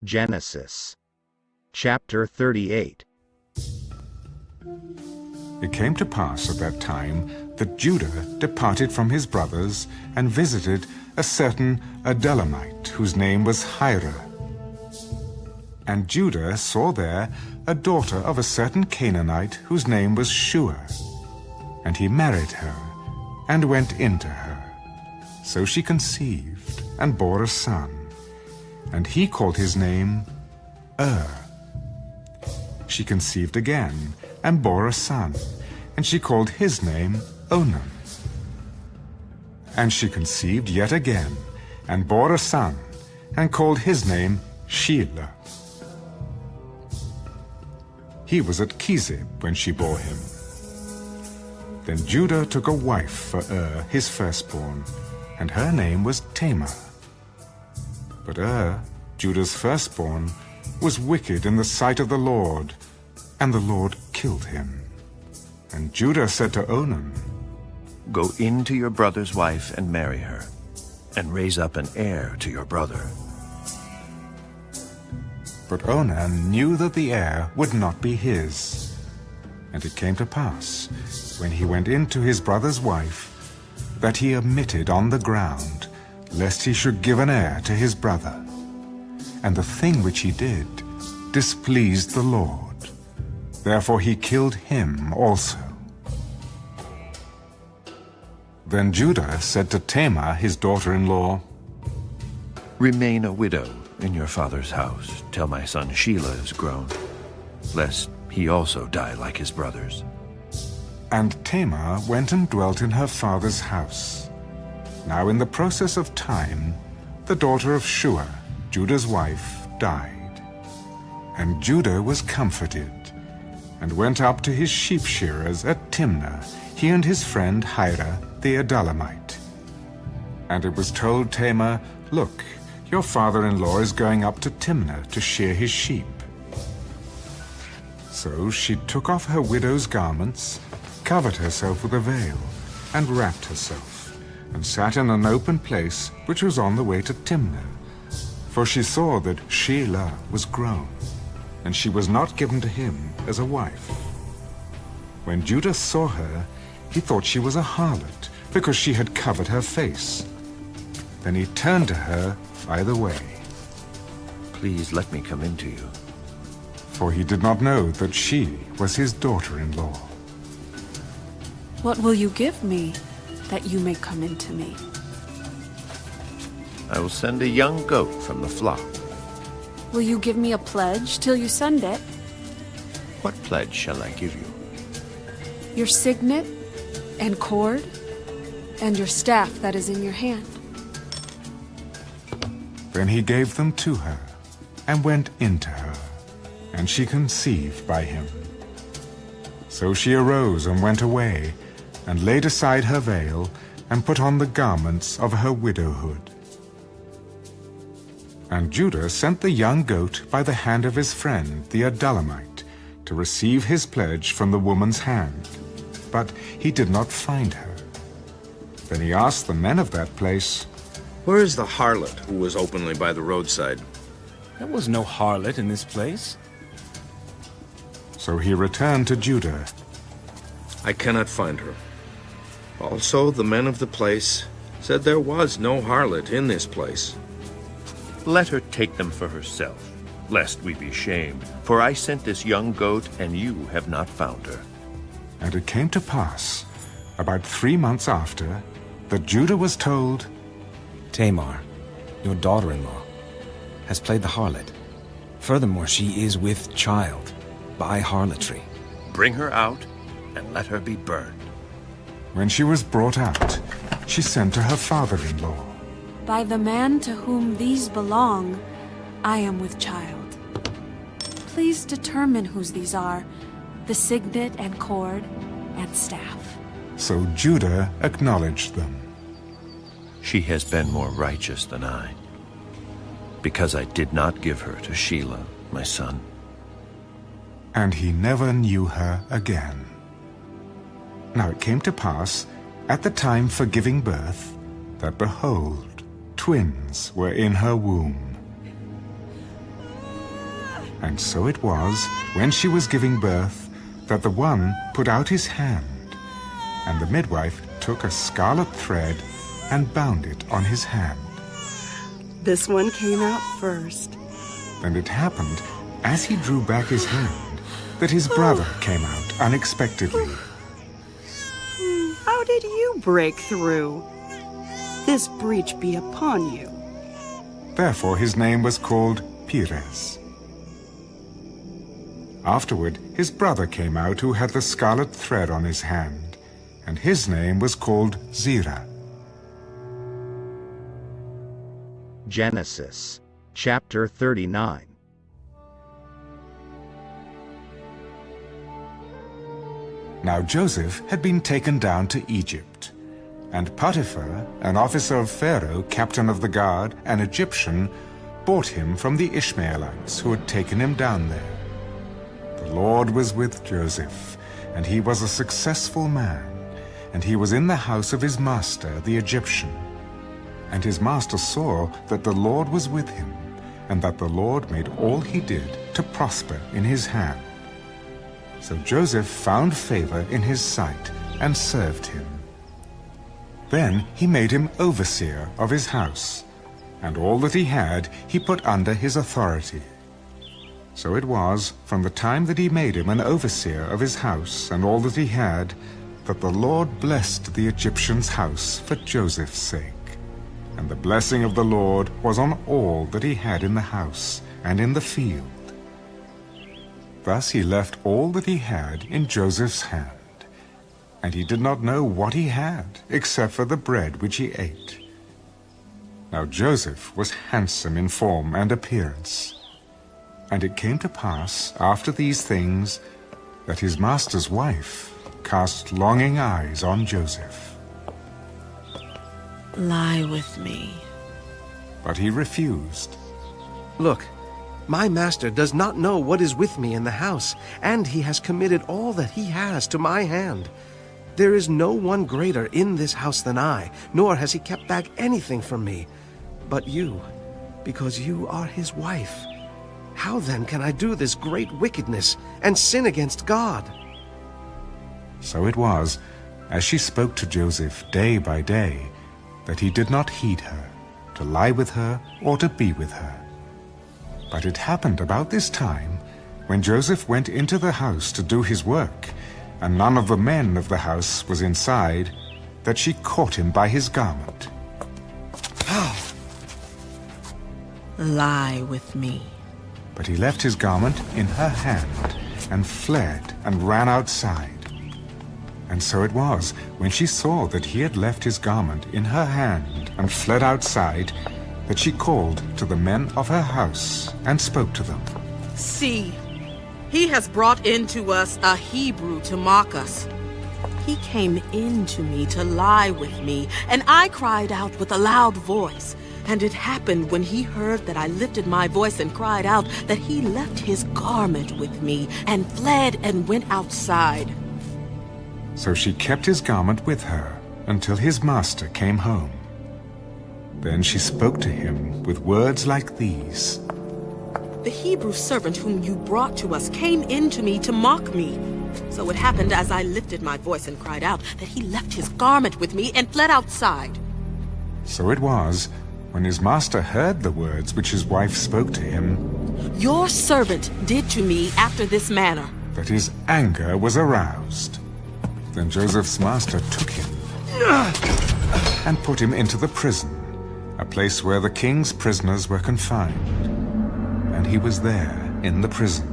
Genesis chapter 38. It came to pass at that time that Judah departed from his brothers and visited a certain Adullamite whose name was Hira. And Judah saw there a daughter of a certain Canaanite whose name was Shua. And he married her and went into her. So she conceived and bore a son. And he called his name She conceived again and bore a son, and she called his name Onan. And she conceived yet again and bore a son, and called his name Shelah. He was at Chezib when she bore him. Then Judah took a wife for his firstborn, and her name was Tamar. But Judah's firstborn, was wicked in the sight of the Lord, and the Lord killed him. And Judah said to Onan, Go in to your brother's wife and marry her, and raise up an heir to your brother. But Onan knew that the heir would not be his. And it came to pass, when he went in to his brother's wife, that he omitted on the ground, lest he should give an heir to his brother. And the thing which he did displeased the Lord. Therefore he killed him also. Then Judah said to Tamar, his daughter-in-law, Remain a widow in your father's house till my son Shelah is grown, lest he also die like his brothers. And Tamar went and dwelt in her father's house. Now in the process of time, the daughter of Shua, Judah's wife, died. And Judah was comforted, and went up to his sheep shearers at Timnah, he and his friend Hira the Adullamite. And it was told Tamar, Look, your father-in-law is going up to Timnah to shear his sheep. So she took off her widow's garments, covered herself with a veil, and wrapped herself, and sat in an open place which was on the way to Timnah. For she saw that Shelah was grown, and she was not given to him as a wife. When Judah saw her, he thought she was a harlot, because she had covered her face. Then he turned to her by the way. Please let me come in to you. For he did not know that she was his daughter-in-law. What will you give me, that you may come in to me? I will send a young goat from the flock. Will you give me a pledge till you send it? What pledge shall I give you? Your signet and cord, and your staff that is in your hand. Then he gave them to her, and went into her, and she conceived by him. So she arose and went away, and laid aside her veil, and put on the garments of her widowhood. And Judah sent the young goat by the hand of his friend the Adullamite, to receive his pledge from the woman's hand. But he did not find her. Then he asked the men of that place, Where is the harlot who was openly by the roadside? There was no harlot in this place. So he returned to Judah. I cannot find her. Also, the men of the place said there was no harlot in this place. Let her take them for herself, lest we be shamed. For I sent this young goat, and you have not found her. And it came to pass, about 3 months after, that Judah was told, Tamar, your daughter-in-law, has played the harlot. Furthermore, she is with child by harlotry. Bring her out, and let her be burned. When she was brought out, she sent to her father-in-law. By the man to whom these belong, I am with child. Please determine whose these are, the signet and cord and staff. So Judah acknowledged them. She has been more righteous than I, because I did not give her to Shelah, my son. And he never knew her again. Now it came to pass, at the time for giving birth, that behold, twins were in her womb. And so it was, when she was giving birth, that the one put out his hand, and the midwife took a scarlet thread and bound it on his hand. This one came out first. And it happened, as he drew back his hand, that his brother came out unexpectedly. How did you break through? This breach be upon you. Therefore his name was called Perez. Afterward his brother came out who had the scarlet thread on his hand, and his name was called Zerah. Genesis chapter 39. Now Joseph had been taken down to Egypt, and Potiphar, an officer of Pharaoh, captain of the guard, an Egyptian, bought him from the Ishmaelites who had taken him down there. The Lord was with Joseph, and he was a successful man, and he was in the house of his master, the Egyptian. And his master saw that the Lord was with him, and that the Lord made all he did to prosper in his hand. So Joseph found favor in his sight and served him. Then he made him overseer of his house, and all that he had he put under his authority. So it was, from the time that he made him an overseer of his house and all that he had, that the Lord blessed the Egyptian's house for Joseph's sake. And the blessing of the Lord was on all that he had in the house and in the field. Thus he left all that he had in Joseph's hand, and he did not know what he had, except for the bread which he ate. Now Joseph was handsome in form and appearance. And it came to pass, after these things, that his master's wife cast longing eyes on Joseph. Lie with me. But he refused. Look, my master does not know what is with me in the house, and he has committed all that he has to my hand. There is no one greater in this house than I, nor has he kept back anything from me. But you, because you are his wife. How then can I do this great wickedness and sin against God? So it was, as she spoke to Joseph day by day, that he did not heed her, to lie with her or to be with her. But it happened about this time, when Joseph went into the house to do his work, and none of the men of the house was inside, that she caught him by his garment. Lie with me. But he left his garment in her hand, and fled and ran outside. And so it was, when she saw that he had left his garment in her hand and fled outside, that she called to the men of her house and spoke to them. See, he has brought into us a Hebrew to mock us. He came in to me to lie with me, and I cried out with a loud voice. And it happened when he heard that I lifted my voice and cried out, that he left his garment with me and fled and went outside. So she kept his garment with her until his master came home. Then she spoke to him with words like these. The Hebrew servant whom you brought to us came in to me to mock me. So it happened as I lifted my voice and cried out, that he left his garment with me and fled outside. So it was, when his master heard the words which his wife spoke to him, Your servant did to me after this manner, that his anger was aroused. Then Joseph's master took him and put him into the prison, a place where the king's prisoners were confined. And he was there in the prison.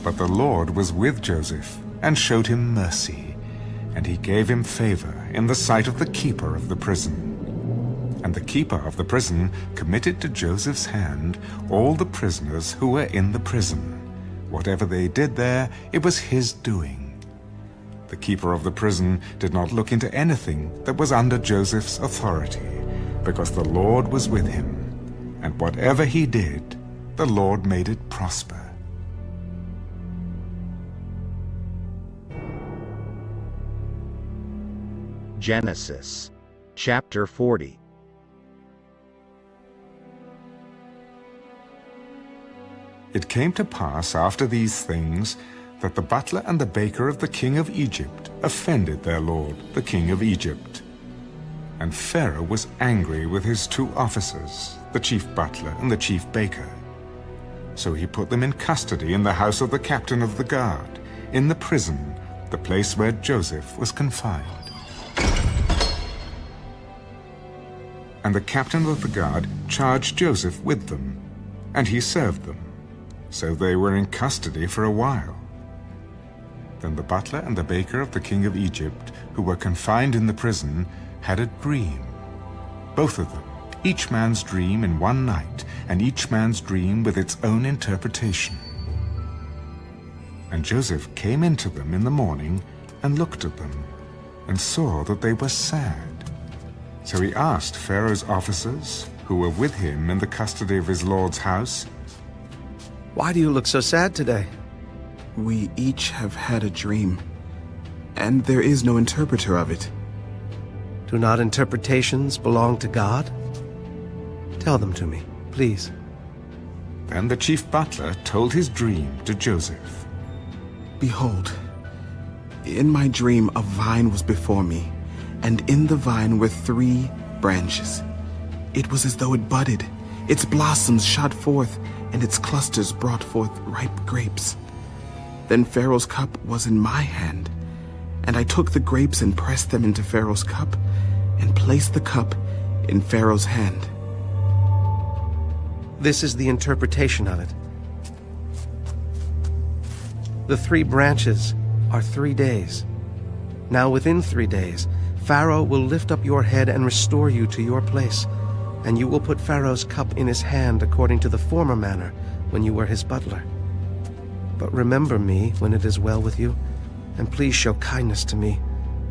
But the Lord was with Joseph and showed him mercy, and he gave him favor in the sight of the keeper of the prison. And the keeper of the prison committed to Joseph's hand all the prisoners who were in the prison. Whatever they did there, it was his doing. The keeper of the prison did not look into anything that was under Joseph's authority, because the Lord was with him, and whatever he did, the Lord made it prosper. Genesis chapter 40. It came to pass after these things that the butler and the baker of the king of Egypt offended their lord, the king of Egypt. And Pharaoh was angry with his 2 officers, the chief butler and the chief baker. So he put them in custody in the house of the captain of the guard, in the prison, the place where Joseph was confined. And the captain of the guard charged Joseph with them, and he served them. So they were in custody for a while. Then the butler and the baker of the king of Egypt, who were confined in the prison, had a dream. Both of them, each man's dream in one night, and each man's dream with its own interpretation. And Joseph came into them in the morning and looked at them, and saw that they were sad. So he asked Pharaoh's officers, who were with him in the custody of his lord's house, Why do you look so sad today? We each have had a dream, and there is no interpreter of it. Do not interpretations belong to God? Tell them to me, please. Then the chief butler told his dream to Joseph. Behold, in my dream a vine was before me, and in the vine were 3 branches. It was as though it budded, its blossoms shot forth, and its clusters brought forth ripe grapes. Then Pharaoh's cup was in my hand, and I took the grapes and pressed them into Pharaoh's cup, and placed the cup in Pharaoh's hand. This is the interpretation of it. The 3 branches are 3 days. Now within 3 days, Pharaoh will lift up your head and restore you to your place, and you will put Pharaoh's cup in his hand according to the former manner when you were his butler. But remember me when it is well with you, and please show kindness to me.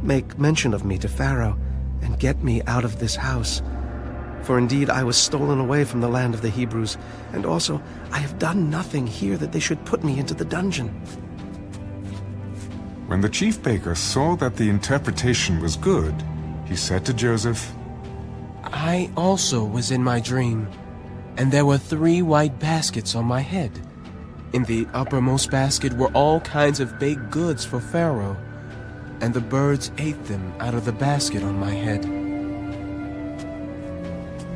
Make mention of me to Pharaoh, and get me out of this house. For indeed I was stolen away from the land of the Hebrews, and also I have done nothing here that they should put me into the dungeon. When the chief baker saw that the interpretation was good, he said to Joseph, I also was in my dream, and there were 3 white baskets on my head. In the uppermost basket were all kinds of baked goods for Pharaoh, and the birds ate them out of the basket on my head.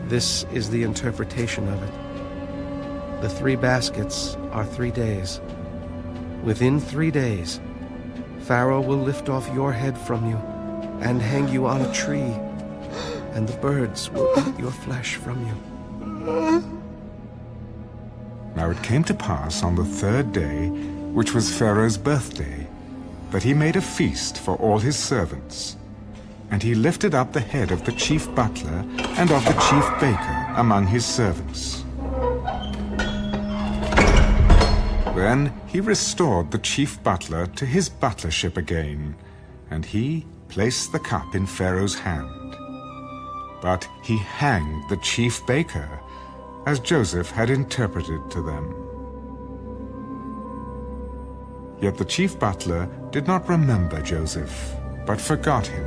This is the interpretation of it. The 3 baskets are 3 days. Within 3 days, Pharaoh will lift off your head from you and hang you on a tree, and the birds will eat your flesh from you. Now it came to pass on the 3rd day, which was Pharaoh's birthday, that he made a feast for all his servants. And he lifted up the head of the chief butler and of the chief baker among his servants. Then he restored the chief butler to his butlership again, and he placed the cup in Pharaoh's hand. But he hanged the chief baker, as Joseph had interpreted to them. Yet the chief butler did not remember Joseph, but forgot him.